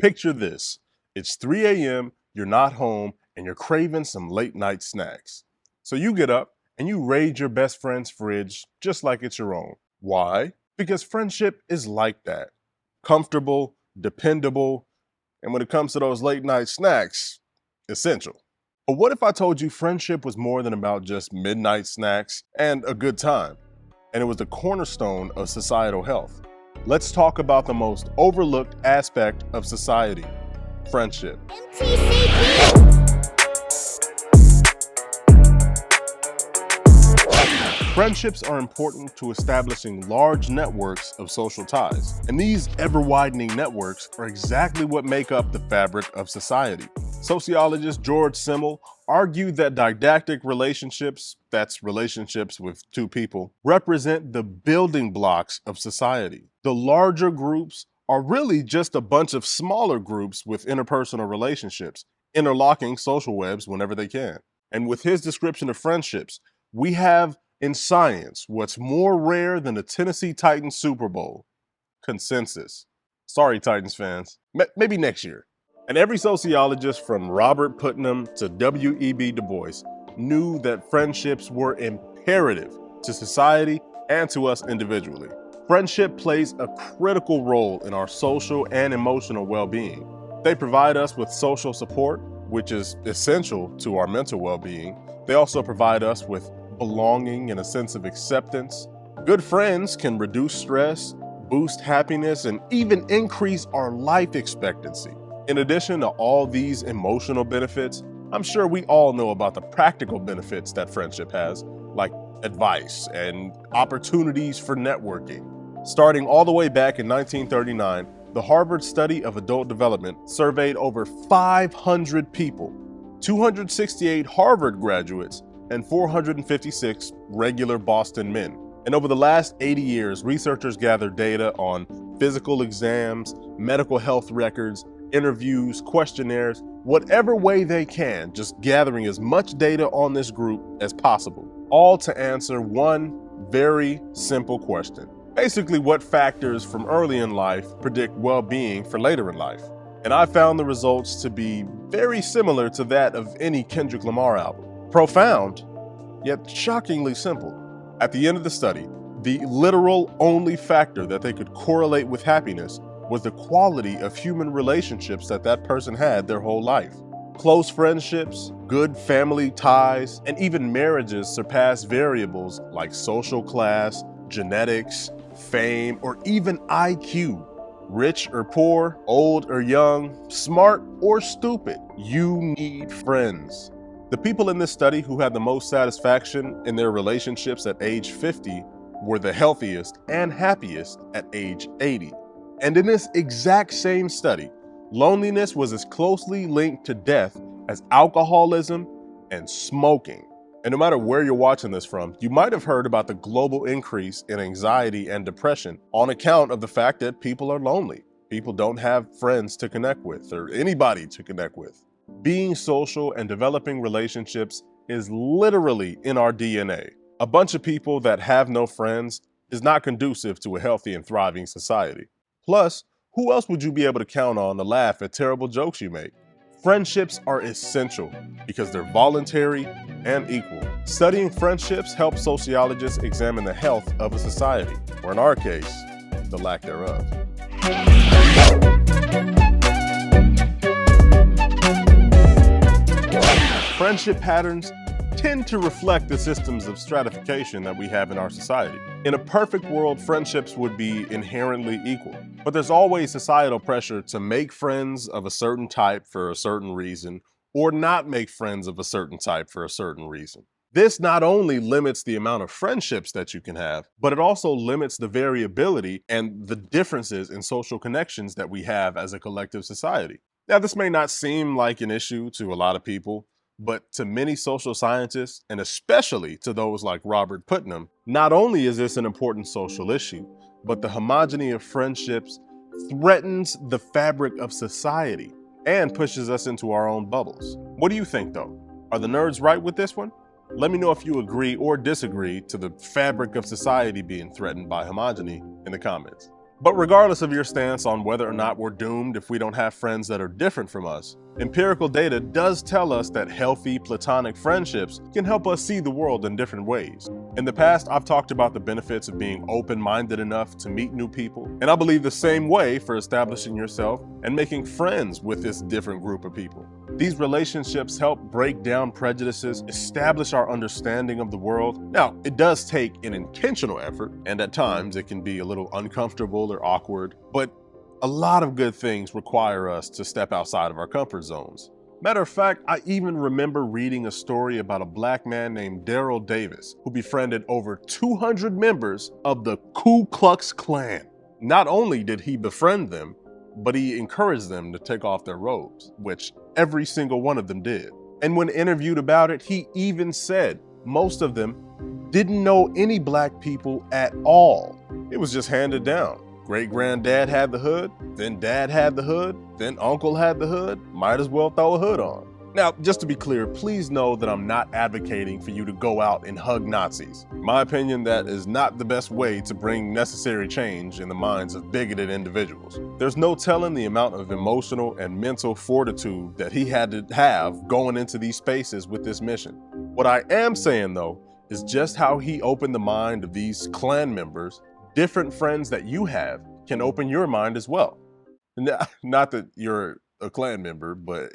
Picture this. It's 3 a.m., you're not home, and you're craving some late night snacks. So you get up and you raid your best friend's fridge just like it's your own. Why? Because friendship is like that. Comfortable, dependable, and when it comes to those late night snacks, essential. But what if I told you friendship was more than about just midnight snacks and a good time, and it was the cornerstone of societal health? Let's talk about the most overlooked aspect of society, friendship. Friendships are important to establishing large networks of social ties, and these ever-widening networks are exactly what make up the fabric of society. Sociologist George Simmel argued that didactic relationships, that's relationships with two people, represent the building blocks of society. The larger groups are really just a bunch of smaller groups with interpersonal relationships, interlocking social webs whenever they can. And with his description of friendships, we have in science what's more rare than the Tennessee Titans Super Bowl: consensus. Sorry, Titans fans, maybe next year. And every sociologist from Robert Putnam to W.E.B. Du Bois knew that friendships were imperative to society and to us individually. Friendship plays a critical role in our social and emotional well-being. They provide us with social support, which is essential to our mental well-being. They also provide us with belonging and a sense of acceptance. Good friends can reduce stress, boost happiness, and even increase our life expectancy. In addition to all these emotional benefits, I'm sure we all know about the practical benefits that friendship has, like advice and opportunities for networking. Starting all the way back in 1939, the Harvard Study of Adult Development surveyed over 500 people, 268 Harvard graduates, and 456 regular Boston men. And over the last 80 years, researchers gathered data on physical exams, medical health records, interviews, questionnaires, whatever way they can, just gathering as much data on this group as possible, all to answer one very simple question. Basically, what factors from early in life predict well-being for later in life? And I found the results to be very similar to that of any Kendrick Lamar album. Profound, yet shockingly simple. At the end of the study, the literal only factor that they could correlate with happiness was the quality of human relationships that person had their whole life. Close friendships, good family ties, and even marriages surpass variables like social class, genetics, fame, or even IQ. Rich or poor, old or young, smart or stupid, you need friends. The people in this study who had the most satisfaction in their relationships at age 50 were the healthiest and happiest at age 80. And in this exact same study, loneliness was as closely linked to death as alcoholism and smoking. And no matter where you're watching this from, you might have heard about the global increase in anxiety and depression on account of the fact that people are lonely. People don't have friends to connect with or anybody to connect with. Being social and developing relationships is literally in our DNA. A bunch of people that have no friends is not conducive to a healthy and thriving society. Plus, who else would you be able to count on to laugh at terrible jokes you make? Friendships are essential because they're voluntary and equal. Studying friendships helps sociologists examine the health of a society, or in our case, the lack thereof. Friendship patterns tend to reflect the systems of stratification that we have in our society. In a perfect world, friendships would be inherently equal, but there's always societal pressure to make friends of a certain type for a certain reason, or not make friends of a certain type for a certain reason. This not only limits the amount of friendships that you can have, but it also limits the variability and the differences in social connections that we have as a collective society. Now, this may not seem like an issue to a lot of people, but to many social scientists, and especially to those like Robert Putnam, not only is this an important social issue, but the homogeny of friendships threatens the fabric of society and pushes us into our own bubbles. What do you think though? Are the nerds right with this one? Let me know if you agree or disagree to the fabric of society being threatened by homogeny in the comments. But regardless of your stance on whether or not we're doomed if we don't have friends that are different from us, empirical data does tell us that healthy platonic friendships can help us see the world in different ways. In the past, I've talked about the benefits of being open-minded enough to meet new people, and I believe the same way for establishing yourself and making friends with this different group of people. These relationships help break down prejudices, establish our understanding of the world. Now, it does take an intentional effort, and at times it can be a little uncomfortable or awkward, but a lot of good things require us to step outside of our comfort zones. Matter of fact, I even remember reading a story about a black man named Daryl Davis who befriended over 200 members of the Ku Klux Klan. Not only did he befriend them, but he encouraged them to take off their robes, which every single one of them did. And when interviewed about it, he even said most of them didn't know any black people at all. It was just handed down. Great-granddad had the hood, then dad had the hood, then uncle had the hood, might as well throw a hood on. Now, just to be clear, please know that I'm not advocating for you to go out and hug Nazis. In my opinion, that is not the best way to bring necessary change in the minds of bigoted individuals. There's no telling the amount of emotional and mental fortitude that he had to have going into these spaces with this mission. What I am saying, though, is just how he opened the mind of these Klan members. Different friends that you have can open your mind as well. Not that you're a Klan member, but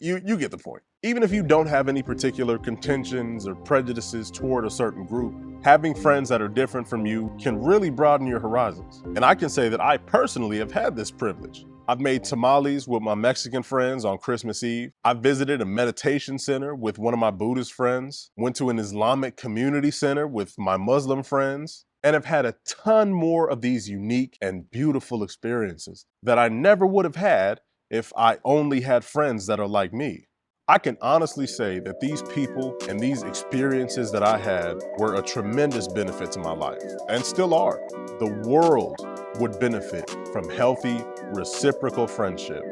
you get the point. Even if you don't have any particular contentions or prejudices toward a certain group, having friends that are different from you can really broaden your horizons. And I can say that I personally have had this privilege. I've made tamales with my Mexican friends on Christmas Eve. I visited a meditation center with one of my Buddhist friends, went to an Islamic community center with my Muslim friends, and have had a ton more of these unique and beautiful experiences that I never would have had if I only had friends that are like me. I can honestly say that these people and these experiences that I had were a tremendous benefit to my life, and still are. The world would benefit from healthy, reciprocal friendship.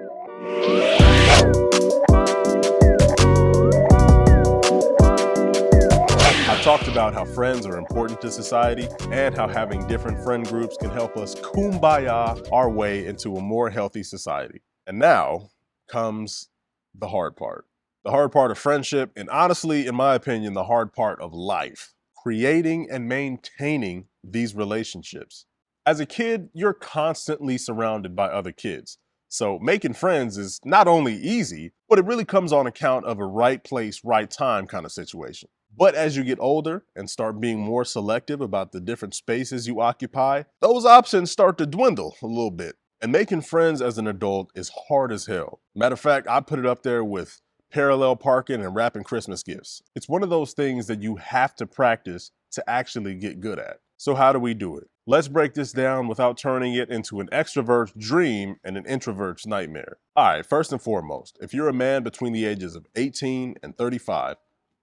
I talked about how friends are important to society and how having different friend groups can help us kumbaya our way into a more healthy society. And now comes the hard part. The hard part of friendship, and honestly, in my opinion, the hard part of life. Creating and maintaining these relationships. As a kid, you're constantly surrounded by other kids. So making friends is not only easy, but it really comes on account of a right place, right time kind of situation. But as you get older and start being more selective about the different spaces you occupy, those options start to dwindle a little bit. And making friends as an adult is hard as hell. Matter of fact, I put it up there with parallel parking and wrapping Christmas gifts. It's one of those things that you have to practice to actually get good at. So how do we do it? Let's break this down without turning it into an extrovert's dream and an introvert's nightmare. All right, first and foremost, if you're a man between the ages of 18 and 35,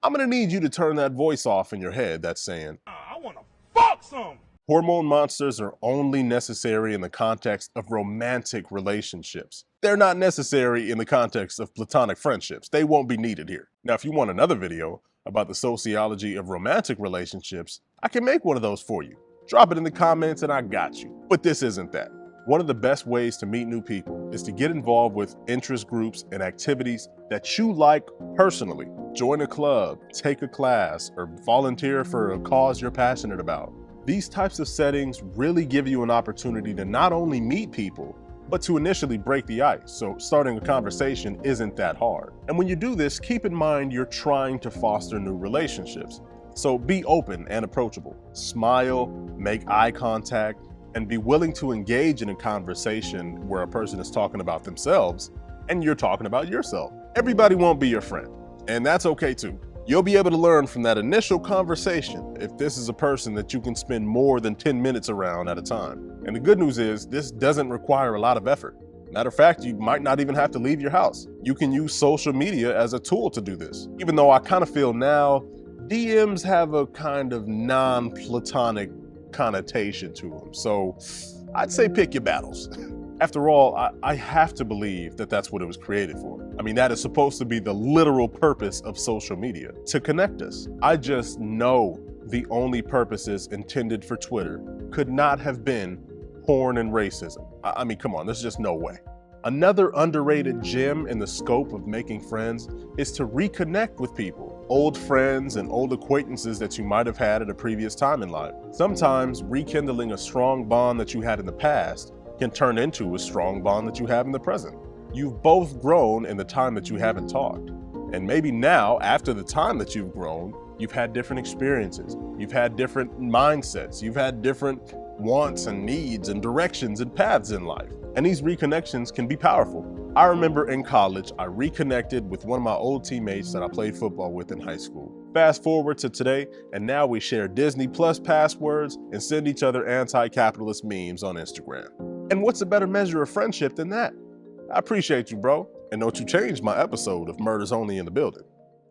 I'm gonna need you to turn that voice off in your head that's saying, I wanna fuck some. Hormone monsters are only necessary in the context of romantic relationships. They're not necessary in the context of platonic friendships. They won't be needed here. Now, if you want another video about the sociology of romantic relationships, I can make one of those for you. Drop it in the comments and I got you. But this isn't that. One of the best ways to meet new people is to get involved with interest groups and activities that you like personally. Join a club, take a class, or volunteer for a cause you're passionate about. These types of settings really give you an opportunity to not only meet people, but to initially break the ice, so starting a conversation isn't that hard. And when you do this, keep in mind you're trying to foster new relationships. So be open and approachable. Smile, make eye contact, and be willing to engage in a conversation where a person is talking about themselves and you're talking about yourself. Everybody won't be your friend, and that's okay too. You'll be able to learn from that initial conversation if this is a person that you can spend more than 10 minutes around at a time. And the good news is this doesn't require a lot of effort. Matter of fact, you might not even have to leave your house. You can use social media as a tool to do this. Even though I kind of feel now DMs have a kind of non-platonic connotation to them. So I'd say pick your battles. After all, I have to believe that that's what it was created for. I mean, that is supposed to be the literal purpose of social media, to connect us. I just know the only purposes intended for Twitter could not have been porn, and racism. I mean, come on, there's just no way. Another underrated gem in the scope of making friends is to reconnect with people, old friends and old acquaintances that you might have had at a previous time in life. Sometimes rekindling a strong bond that you had in the past can turn into a strong bond that you have in the present. You've both grown in the time that you haven't talked. And maybe now, after the time that you've grown, you've had different experiences, you've had different mindsets, you've had different wants and needs and directions and paths in life. And these reconnections can be powerful. I remember in college, I reconnected with one of my old teammates that I played football with in high school. Fast forward to today, and now we share Disney Plus passwords and send each other anti-capitalist memes on Instagram. And what's a better measure of friendship than that? I appreciate you, bro. And don't you change my episode of Murders Only in the Building.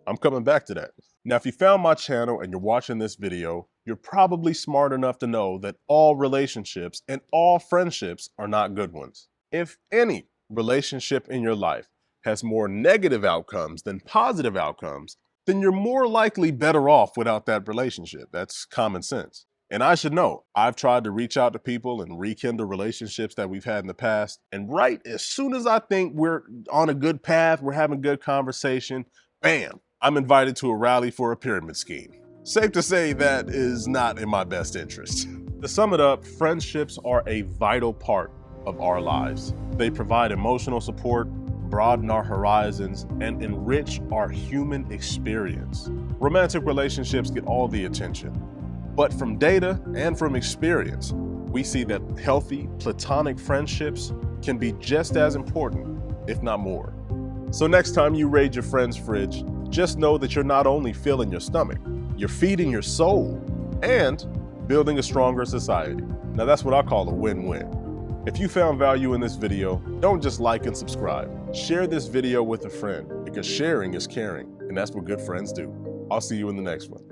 I'm coming back to that. Now, if you found my channel and you're watching this video, you're probably smart enough to know that all relationships and all friendships are not good ones. If any relationship in your life has more negative outcomes than positive outcomes, then you're more likely better off without that relationship. That's common sense. And I should know, I've tried to reach out to people and rekindle relationships that we've had in the past. And right as soon as I think we're on a good path, we're having good conversation, bam, I'm invited to a rally for a pyramid scheme. Safe to say that is not in my best interest. To sum it up, friendships are a vital part of our lives. They provide emotional support, broaden our horizons, and enrich our human experience. Romantic relationships get all the attention, but from data and from experience, we see that healthy, platonic friendships can be just as important, if not more. So next time you raid your friend's fridge, just know that you're not only filling your stomach, you're feeding your soul and building a stronger society. Now that's what I call a win-win. If you found value in this video, don't just like and subscribe. Share this video with a friend because sharing is caring, and that's what good friends do. I'll see you in the next one.